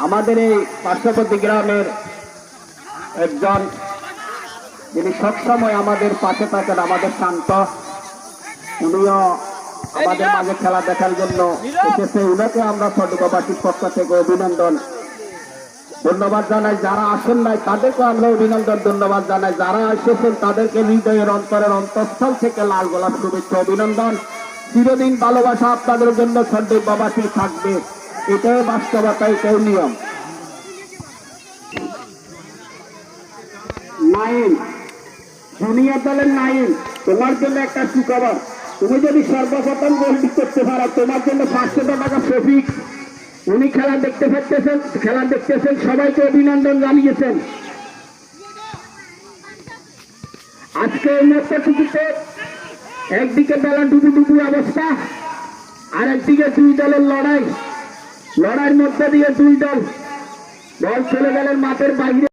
আমাদের এই পার্শ্ববর্তী গ্রামের একজন যিনি সবসময় আমাদের পাশে থাকেন, আমাদের শান্ত, উনিও আমাদের মাঝে খেলা দেখার জন্য এসেছে। উনাকে আমরা সদুকাবাসীর পক্ষ থেকে অভিনন্দন ধন্যবাদ জানাই। যারা আসেন নাই তাদেরকে আমরা অভিনন্দন ধন্যবাদ জানাই। যারা এসেছেন তাদেরকে হৃদয়ের অন্তরের অন্তঃস্থল থেকে লাল গোলাপ শুভেচ্ছা অভিনন্দন। চিরদিন ভালোবাসা আপনাদের জন্য সদুকাবাসী থাকবে, এটাই বাস্তবতা, এটাই নিয়ম। নাইন জুনিয়র দলের নাইন, তোমার জন্য একটা সুখবর। তুমি যদি সর্বপ্রথম গোল করতে পারো, তোমার জন্য 500 টাকা শফিক, উনি খেলা দেখতেছেন, সবাইকে অভিনন্দন জানিয়েছেন। আজকে এই ম্যাচটিতে একদিকে বেলা ডুবু অবস্থা, আর একদিকে দুই দলের লড়াইয়ের মধ্যে দিয়ে দুই দল চলে গেলেন মাঠের বাইরে।